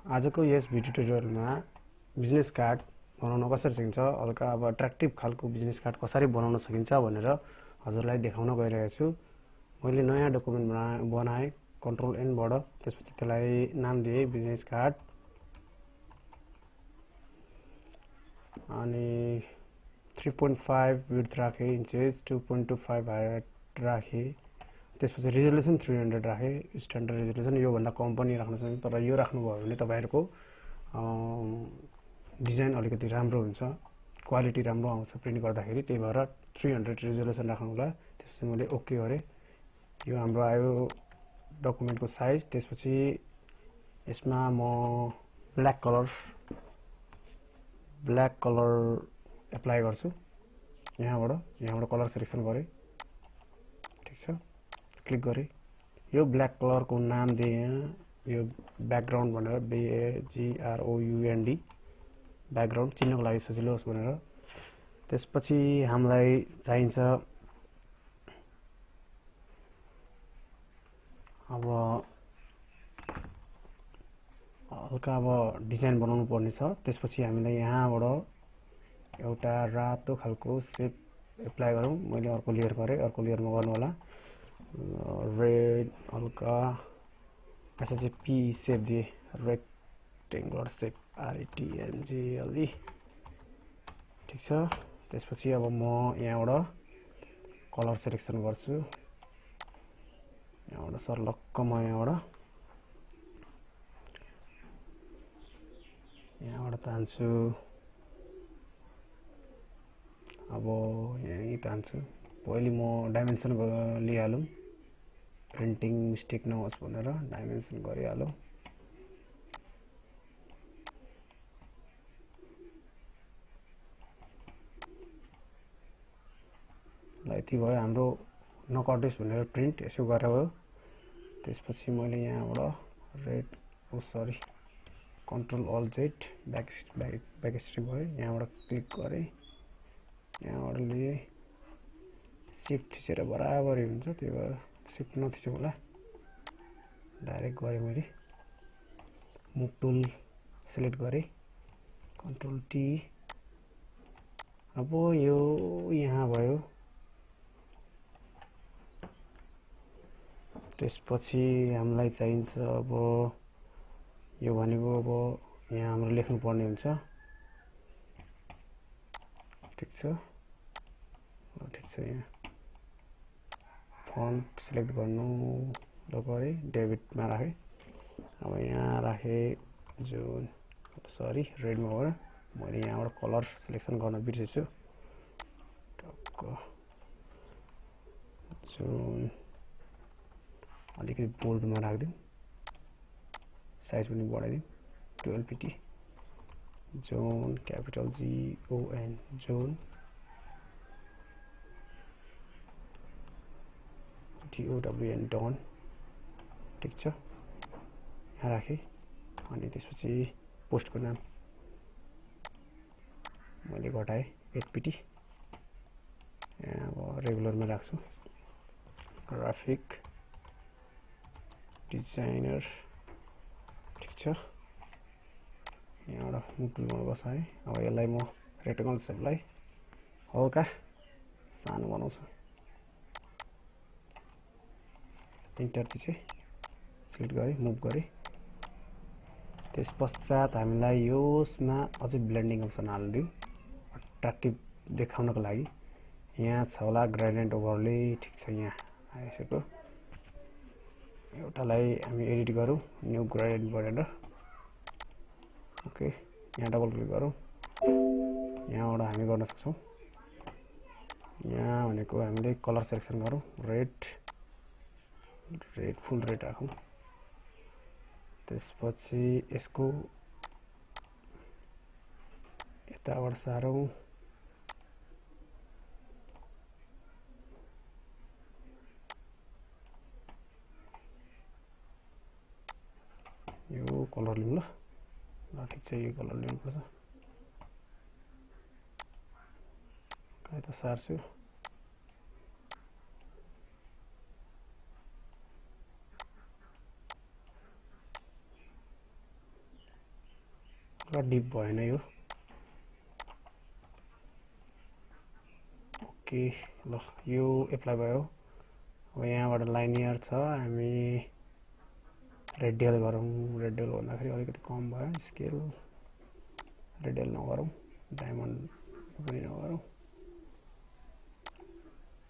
आजको यस भिडियो ट्युटोरियलमा business card बनाउन कसरी सकिन्छ, हल्का अब अट्र्याक्टिभ खालको बिजनेस कार्ड कसरी बनाउन सकिन्छ भनेर हजुरलाई देखाउन गइरहेको छु। मैले नयाँ डकुमेन्ट बनाएँ कन्ट्रोल एन बाट, त्यसपछि त्यसलाई नाम दिएँ बिजनेस कार्ड अनि 3.5 विड्थ राखेँ, इन्चेस 2.25 हाइट राखेँ, त्यसपछि रिजोल्युसन 300 राखेँ। स्ट्यान्डर्ड रिजोल्युसन यो भन्दा कम पनि राख्न सक्नुहुन्छ, तर यो राख्नुभयो भने तपाईहरुको डिजाइन अलिकति राम्रो हुन्छ, क्वालिटी राम्रो आउँछ प्रिन्ट गर्दाखेरि। त्यही भएर 300 रिजोल्युसन राख्नु होला। त्यसपछि मैले ओके गरे। यो हाम्रो आयो डकुमेन्टको साइज। त्यसपछि यसमा म ब्ल्याक कलर एप्लाई गर्छु। यहाँबाट कलर सिलेक्सन गरे, ठीक छ, क्लिक गरे। यो ब्ल्याक कलरको नाम दिए, यो ब्याकग्राउन्ड भनेर, BAGROUND ब्याकग्राउन्ड चिन्हको लागि सजिलो होस् भनेर। त्यसपछि हामीलाई चाहिन्छ अब हल्का डिजाइन बनाउनु पर्ने छ। त्यसपछि हामीले यहाँबाट एउटा रातो खालको सेप एप्लाई गरौँ। मैले अर्को लेयर गरेँ, अर्को लेयरमा गर्नु होला। रेड हल्का SHP सेप दिए, रेक्टेङ्गुलर सेप, RECTANGLE, ठीक छ। त्यसपछि अब म यहाँबाट कलर सिलेक्सन गर्छु। यहाँबाट सर्लक्क म यहाँबाट तान्छु। अब यही तान्छु। पहिले म डाइमेन्सन लिइहालौँ, प्रिन्टिङ मिस्टेक नहोस् भनेर डाइमेन्सन गरिहालौँ। ल यति भयो, हाम्रो नकटोस् भनेर प्रिन्ट यसो गरेर भयो। त्यसपछि मैले यहाँबाट red control alt Z back strip भयो। यहाँबाट क्लिक गरेँ, यहाँबाट लिए सिफ्ट थिचेर बराबरी हुन्छ, त्यही भएर सिफ्ट नथिचौँ होला, डाइरेक्ट गरेँ मैले। मुभ टुल सिलेक्ट गरेँ, कन्ट्रोल टी। अब यो यहाँ भयो। त्यसपछि हामीलाई चाहिन्छ अब यो भनेको अब यहाँ हाम्रो लेख्नु पर्ने हुन्छ, ठीक छ। यहाँ फन्ट सिलेक्ट गर्नु, ल गरेँ, डेबिटमा राखेँ। अब यहाँ राखेँ जुन रेडमा गएर मैले यहाँबाट कलर सिलेक्सन गर्न बिर्सेछु। टक्क जुन अलिकति बोल्डमा राखिदिउँ, साइज पनि बढाइदिउँ, 12 पिटी। जोन क्यापिटल GON, जोन DOWN, डन, ठीक छ। यहाँ राखेँ। अनि त्यसपछि पोस्टको नाम मैले घटाएँ 8 पिटी। यहाँ अब रेगुलरमा राख्छु, ग्राफिक डिजाइनर, ठीक छ। यहाँबाट मुभ टुलमा बसाएँ। अब यसलाई म रेक्टेङ्गल सेपलाई हल्का सानो बनाउँछु, इन्टर थिचेँ, सिलेक्ट गरेँ, मुभ गरेँ। त्यसपश्चात हामीलाई यसमा अझै ब्लेन्डिङ अप्सन हालिदिउँ अट्र्याक्टिभ देखाउनको लागि। यहाँ छ होला ग्रेडियन्ट ओभरले, ठीक छ, यहाँ आइसक्यो। एउटालाई हामी एडिट गरौँ, न्यू ग्रेडियन्ट गरेर, ओके। यहाँ डबल क्लिक गरौँ, यहाँबाट हामी गर्न सक्छौँ। यहाँ भनेको हामीले कलर सिलेक्सन गरौँ, रेड फुल रेड राखौँ। त्यसपछि यसको यताबाट सारौँ, यो कलर लिउँ ल, ठीक छ, यो कलर लिनुपर्छ। कहाँ त सार्छु, र डिप भएन यो ओके ल यो एप्लाई भयो अब यहाँबाट लाइनियर छ हामी रेडियल गरौँ रेडियल भन्दाखेरि अलिकति कम भयो स्केल रेडियल नगरौँ डायमन्ड पनि नगरौँ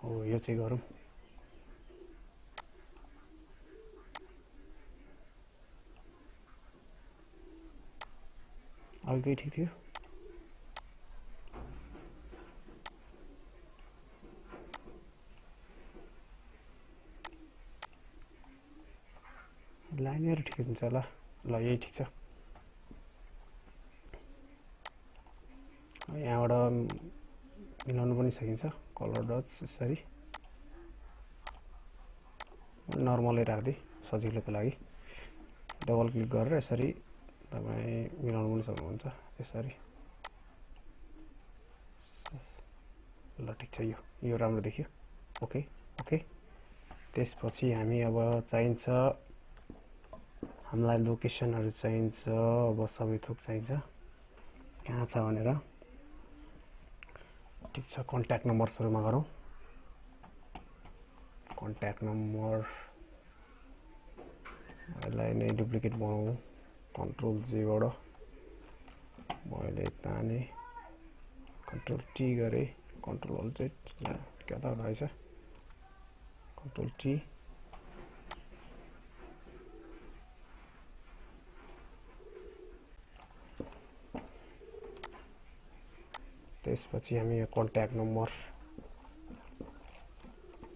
हो यो चाहिँ गरौँ अघि ठिक थियो लाइनर ठिक हुन्छ ल ल यही ठिक छ यहाँबाट मिलाउनु पनि सकिन्छ कलर डट्स यसरी नर्मलै राख्दै सजिलोको लागि डबल क्लिक गरेर यसरी तपाईँ मिलाउनु पनि सक्नुहुन्छ यसरी ल ठिक छ यो राम्रो देखियो ओके ओके त्यसपछि हामी अब चाहिन्छ हामीलाई लोकेसनहरु चाहिन्छ अब सबै थोक चाहिन्छ कहाँ छ भनेर ठीक छ कन्ट्याक्ट नम्बर सुरुमा गरौँ कन्ट्याक्ट नम्बर यसलाई नै डुप्लिकेट बनाऊ कन्ट्रोल जे बाट मैले ताने कन्ट्रोल टी गरे कन्ट्रोल अल्ट जेड के त रहेछ कन्ट्रोल टी त्यसपछि हामी यो कन्ट्याक्ट नम्बर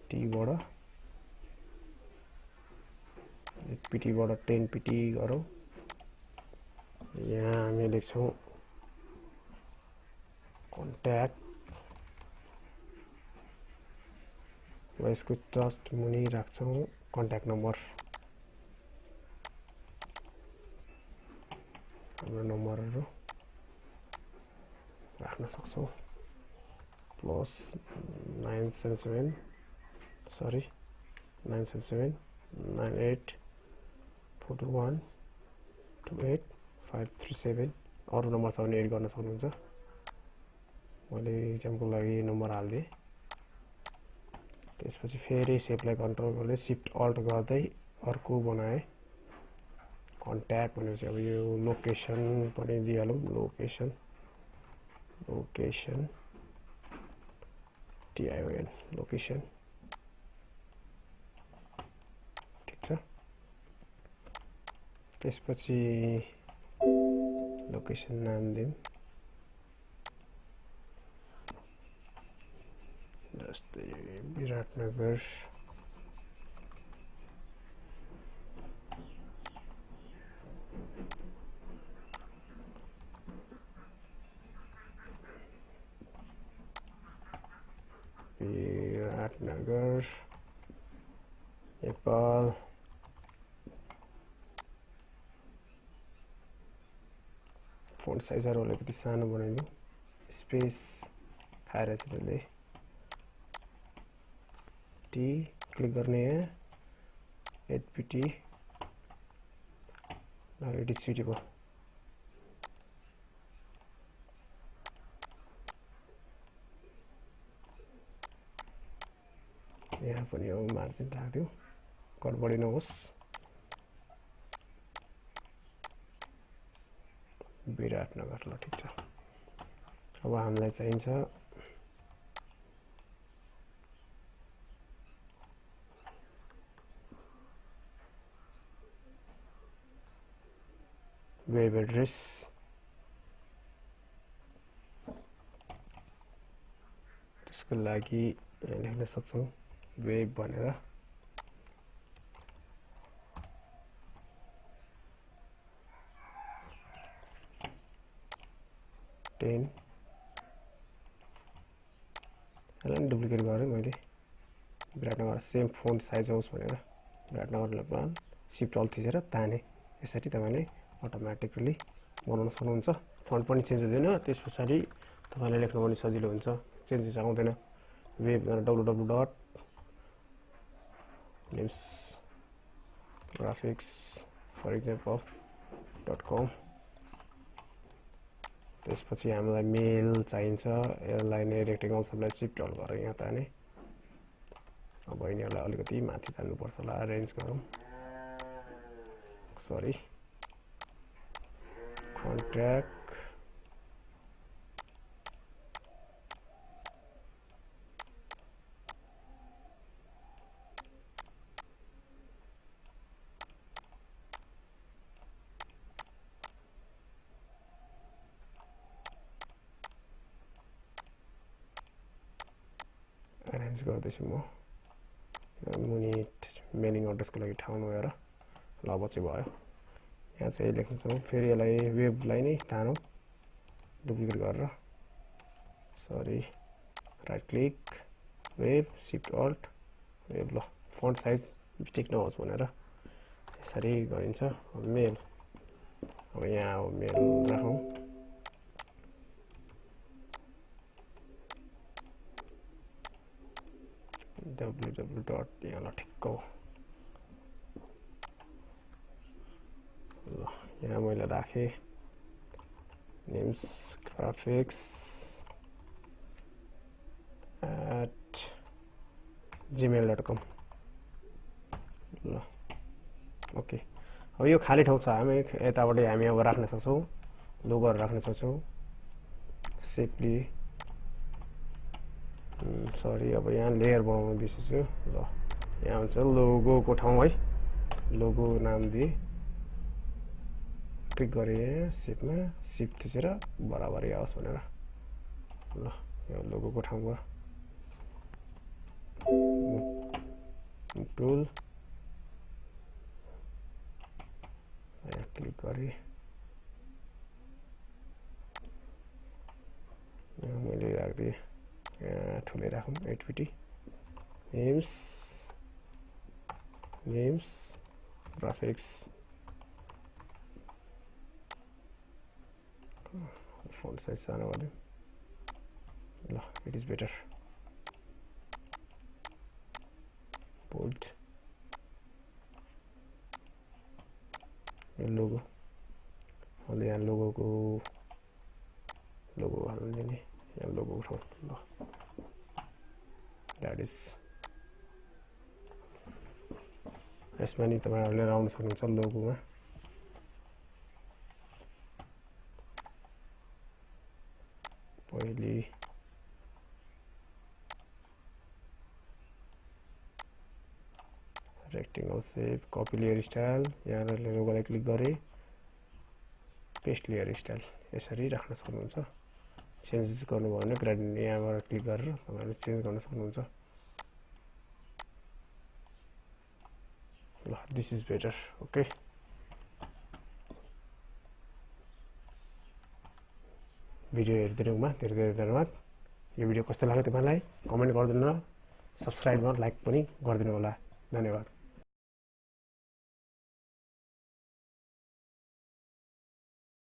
टी बाट पीटी बाट 10 पीटी गरौँ यहाँ हामी लेख्छौं कन्ट्याक्ट र यसको जस्ट मुनि राख्छौं कन्ट्याक्ट नम्बर हाम्रो नम्बरहरु राख्न सक्छौं प्लस 977 sorry 977 98 41 28 537 अरु नम्बर छ भने एड गर्न सक्नुहुन्छ मैले एक्जाम्पलको लागि नम्बर हाल्दिए त्यसपछि फेरि सेपलाई कन्ट्रोल गर्दै शिफ्ट अल्ट गर्दै अर्को बनाए कन्ट्याक्ट भनेपछि अब यो लोकेसन पनि दिइहालौं लोकेसन TION लोकेसन ठीक छ त्यसपछि लोकेसन नाम दिउँ जस्तै विराटनगर नेपाल फोन्ट साइजहरु अलिकति सानो बनाइदिउँ स्पेस खाएर चाहिँ त्यसले टी क्लिक गर्ने यहाँ एचपीटी इट इज सुटेबल यहाँ पनि यो मार्जिन राख्दिउँ गडबडी नहोस् विराटनगर ल ठीक छ अब हामीलाई चाहिन्छ वेब एड्रेस त्यसको लागि यहाँ लेख्न सक्छौं वेब भनेर यसलाई डुप्लिकेट गरेँ मैले विराटनगर सेम फोन्ट साइज होस् भनेर विराटनगर लेख्न शिफ्ट अल्ट थिचेर ताने यसरी तपाईले अटोमेटिकली बनाउन सक्नुहुन्छ फन्ट पनि चेन्ज हुँदैन त्यसपछि तपाईले लेख्न पनि सजिलो हुन्छ चेन्जेस आउँदैन web www.names graphics for example .com त्यसपछि हामीलाई मेल चाहिन्छ यसलाई नै रेक्टेंगल सबलाई शिफ्ट अल गरेर यहाँ ताने अब यिनीहरुलाई अलिकति माथि तान्नु पर्छ होला अरेन्ज गरौँ सरी कन्ट्याक्ट अरेन्ज गर्दैछु म मुनि मेलिङ एड्रेसको लागि ठाउँ नभएर ल अब चाहिँ भयो यहाँ चाहिँ लेख्न सक्छौं फेरि यसलाई वेबलाई नै तानौं डुप्लिकेट गरेर sorry right click web shift alt web ल फन्ट साइज मिस्टेक नहोस् भनेर यसरी गरिन्छ मेल अब यहाँ मेल राखौं www. यहाँ ल ठिक्क हो ल यहाँ मैले राखे नेम्स ग्राफिक्स @gmail.com ल ओके अब यो खाली ठाउँ छ हामी यताबाट हामी अब राख्न सक्छौं लोगोहरु राख्न सक्छौं सेफली सरी अब यहाँ लेयर बनाउन बिर्सेछु ल यहाँ हुन्छ लोगोको ठाउँ है लोगो नाम दिए क्लिक गरे सेपमा शिफ्ट थिचेर बराबरी आओस् भनेर ल यो लोगोको ठाउँ भयो टुल यहाँ क्लिक गरे यहाँ मैले राख्दिए ठुलै राखौं 850 नेम्स ग्राफिक्स फन्ट साइज सानो गर्दिउँ ल इट इज बेटर बोल्ड यो लोगो अहिले यहाँ लोगोको लोगो हाल्नु दिने यहाँ लोगो उठाउँ ल द्याट इज यसमा नि तपाईहरुले राउन्ड सक्नुहुन्छ लोगोमा पहिले rectangle shape copy layer style यहाँ लोगोलाई क्लिक गरे पेस्ट लेयर स्टाइल यसरी राख्न सक्नुहुन्छ चेन्ज गर्नुभयो भने ग्रेडियन्ट यहाँबाट क्लिक गरेर तपाईहरुले चेन्ज गर्न सक्नुहुन्छ ल this is better okay video हेर्दिनुमा धेरै धेरै धन्यवाद यो भिडियो कस्तो लाग्यो तपाईलाई कमेन्ट गरिदिनु र सब्स्क्राइब र लाइक पनि गरिदिनु होला धन्यवाद